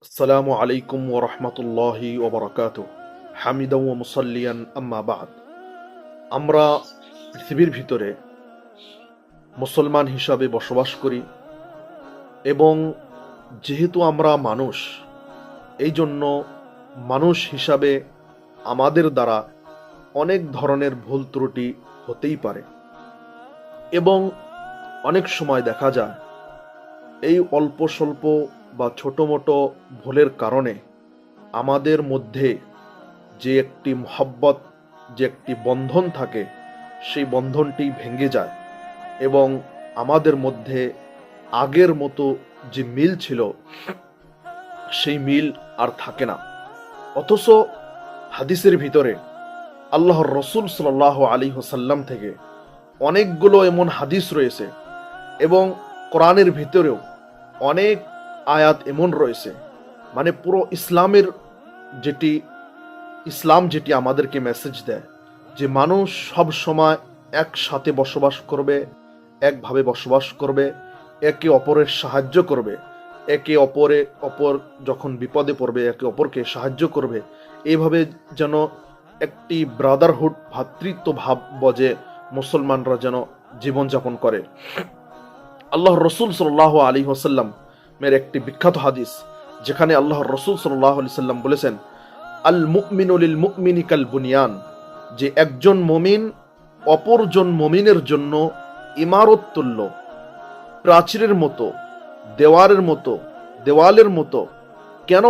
আসসালামু আলাইকুম ওয়া রাহমাতুল্লাহি ওয়া বারাকাতুহু। হামিদাও ওয়া মুসাল্লিয়ান আম্মা বা'দ। আমরা পৃথিবীর ভিতরে মুসলমান হিসাবে বসবাস করি এবং যেহেতু আমরা মানুষ, এই জন্য মানুষ হিসাবে আমাদের দ্বারা অনেক ধরনের ভুল ত্রুটি হতেই পারে এবং অনেক সময় দেখা যায় এই অল্প স্বল্প বা ছোটো মোটো ভুলের কারণে আমাদের মধ্যে যে একটি মহব্বত, যে একটি বন্ধন থাকে, সেই বন্ধনটি ভেঙে যায় এবং আমাদের মধ্যে আগের মতো যে মিল ছিল সেই মিল আর থাকে না। অথচ হাদিসের ভিতরে আল্লাহর রসুল সাল্লাল্লাহু আলাইহি ওয়াসাল্লাম থেকে অনেকগুলো এমন হাদিস রয়েছে এবং কোরআনের ভিতরেও অনেক আয়াত এমন রয়েছে, মানে পুরো ইসলাম যেটি আমাদেরকে মেসেজ দেয় যে মানুষ সব সময় একসাথে বসবাস করবে, একভাবে বসবাস করবে, একে অপরের সাহায্য করবে, একে অপর যখন বিপদে পড়বে একে অপরকে সাহায্য করবে, এইভাবে যেন একটি ব্রাদারহুড, ভ্রাতৃত্ব ভাব বজে মুসলমানরা যেন জীবনযাপন করে। আল্লাহ রসুল সাল্লাল্লাহু আলাইহি ওয়াসাল্লাম এর একটি বিখ্যাত হাদিস, যেখানে আল্লাহ রসুল সাল্লাল্লাহু আলাইহি ওয়াসাল্লাম বলেছেন, আল মুমিনু লিল মুমিনি কাল বুনিয়ান, যে একজন মুমিন অপরজন মুমিনের জন্য ইমারত তুল্য, প্রাচীরের মতো, দেওয়ালের মতো। কেন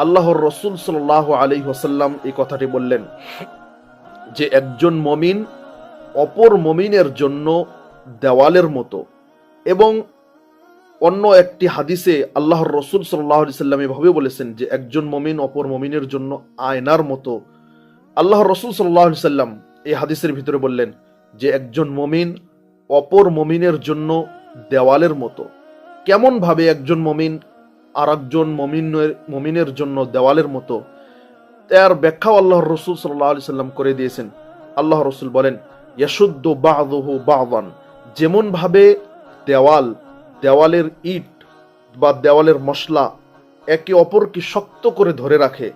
আল্লাহর রসুল সাল্লাল্লাহু আলাইহি ওয়াসাল্লাম এই কথাটি বললেন যে একজন মুমিন অপর মুমিনের জন্য দেওয়ালের মতো? এবং অন্য একটি হাদিসে আল্লাহর রসুল সাল্লাল্লাহু আলাইহি ওয়াসাল্লাম এভাবে বলেছেন যে একজন মুমিন অপর মুমিনের জন্য আয়নার মতো। আল্লাহর রসুল সাল্লাল্লাহু আলাইহি ওয়াসাল্লাম এই হাদিসের ভিতরে বললেন যে একজন মুমিন অপর মুমিনের জন্য দেওয়ালের মতো। কেমন ভাবে একজন মুমিন আর একজন মুমিনের জন্য দেওয়ালের মতো, তার ব্যাখ্যাও আল্লাহর রসুল সাল্লাল্লাহু আলাইহি ওয়াসাল্লাম করে দিয়েছেন। আল্লাহ রসুল বলেন, ইয়াশুদ্দু বা'দুহু বা'দান, যেমন ভাবে দেওয়ালের ইট বা দেওয়ালের মশলা একে অপরকে শক্ত করে ধরে রাখে,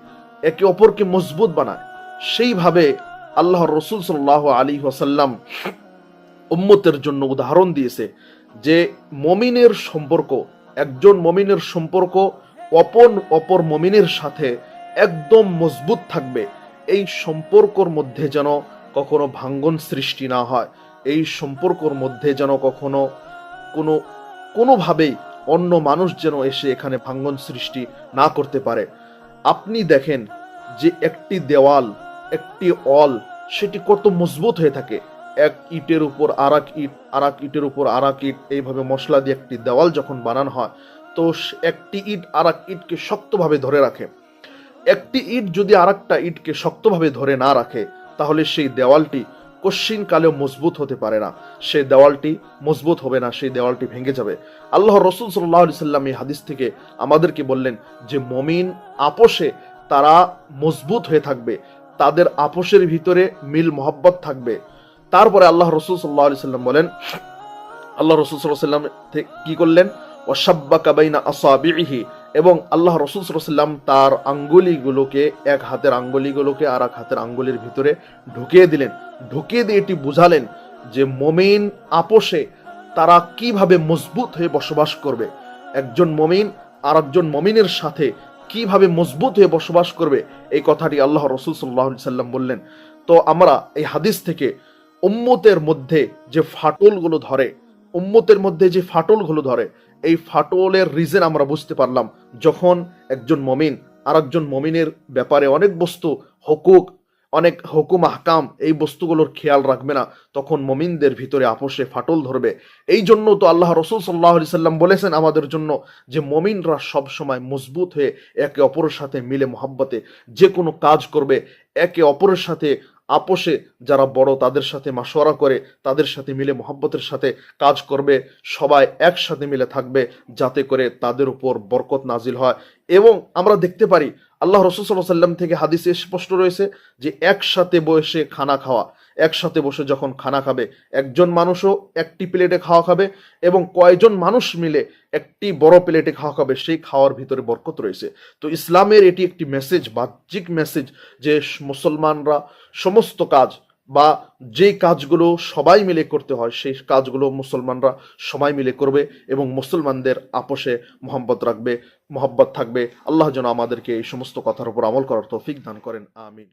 একে অপরকে মজবুত বানায়, সেইভাবে আল্লাহর রসুল সাল্লাল্লাহু আলাইহি ওয়াসাল্লাম উম্মতের জন্য উদাহরণ দিয়েছে যে মমিনের সম্পর্ক, একজন মমিনের সম্পর্ক অপর মমিনের সাথে একদম মজবুত থাকবে। এই সম্পর্কর মধ্যে যেন কখনো ভাঙ্গন সৃষ্টি না হয়, এই সম্পর্কর মধ্যে যেন কখনো কোনোভাবেই অন্য মানুষ যেন এসে এখানে ভাঙ্গন সৃষ্টি না করতে পারে। আপনি দেখেন যে একটি দেওয়াল, একটি অল, সেটি কত মজবুত হয়ে থাকে। এক ইটের উপর আরেক ইট, আরেক ইটের উপর আরেক ইট, এইভাবে মশলা দিয়ে একটি দেওয়াল যখন বানানো হয় তো একটি ইট আরেক ইটকে শক্তভাবে ধরে রাখে। একটি ইট যদি আরেকটা ইটকে শক্তভাবে ধরে না রাখে তাহলে সেই দেওয়ালটি কশ্চিন কালেও মজবুত হতে পারে না, সেই দেওয়ালটি মজবুত হবে না, সেই দেওয়ালটি ভেঙে যাবে। আল্লাহ রসুল সাল্লাল্লাহু আলাইহি ওয়াসাল্লাম এই হাদিস থেকে আমাদেরকে বললেন যে মুমিন আপোষে তারা মজবুত হয়ে থাকবে, তাদের আপোষের ভিতরে মিল মহব্বত থাকবে। তারপরে আল্লাহ রসুল সাল্লাল্লাহু আলাইহি ওয়াসাল্লাম বলেন, আল্লাহ রসুল সাল্লাল্লাহু আলাইহি ওয়াসাল্লাম কি করলেন, ওয়াশাব্বাকা বাইনা আসাবিহি, এবং আল্লাহ রসুল সাল্লাল্লাহু আলাইহি ওয়াসাল্লাম তার আঙ্গুলিগুলোকে, এক হাতের আঙ্গুলিগুলোকে আর এক হাতের আঙ্গুলির ভিতরে ঢুকিয়ে দিলেন, ঢুকিয়ে দিয়ে এটি বুঝালেন যে মুমিন আপোষে তারা কিভাবে মজবুত হয়ে বসবাস করবে, একজন মুমিন আর একজন মুমিনের সাথে কিভাবে মজবুত হয়ে বসবাস করবে, এই কথাটি আল্লাহ রসুল সাল্লাল্লাহু আলাইহি ওয়াসাল্লাম বললেন। তো আমরা এই হাদিস থেকে উম্মতের মধ্যে যে ফাটলগুলো ধরে, এই ফাটলের রিজন আমরা বুঝতে পারলাম যখন একজন মুমিন আর একজন মুমিনের ব্যাপারে অনেক হুকুম আহকাম, এই বস্তুগুলোর খেয়াল রাখবে না, তখন মুমিনদের ভিতরে আপোষে ফাটল ধরবে। এই জন্য তো আল্লাহ রসুল সাল্লাল্লাহু আলাইহি ওয়াসাল্লাম বলেছেন আমাদের জন্য যে মুমিনরা সব সময় মজবুত হয়ে একে অপরের সাথে মিলে মহব্বতে যে কোনো কাজ করবে, একে অপরের সাথে আপোষে, যারা বড় তাদের সাথে মাশওয়ারা করে তাদের সাথে মিলে মহব্বতের সাথে কাজ করবে, সবাই একসাথে মিলে থাকবে যাতে করে তাদের উপর বরকত নাজিল হয়। এবং আমরা দেখতে পারি আল্লাহ রসুল সাল্লাল্লাহু আলাইহি ওয়াসাল্লাম থেকে হাদিসে স্পষ্ট রয়েছে যে একসাথে বসে খানা খাওয়া, একসাথে বসে যখন খানা খাবে, একজন মানুষও একটি প্লেটে খাওয়া খাবে এবং কয়জন মানুষ মিলে একটি বড় প্লেটে খাওয়া খাবে, সেই খাওয়ার ভিতরে বরকত রয়েছে। তো ইসলামের এটি একটি মেসেজ, বাহ্যিক মেসেজ, যে মুসলমানরা সমস্ত কাজ বা যে কাজগুলো সবাই মিলে করতে হয় সেই কাজগুলো মুসলমানরা সবাই মিলে করবে এবং মুসলমানদের আপোষে মহব্বত থাকবে। আল্লাহ যেন আমাদেরকে এই সমস্ত কথার উপর আমল করার তৌফিক দান করেন, আমিন।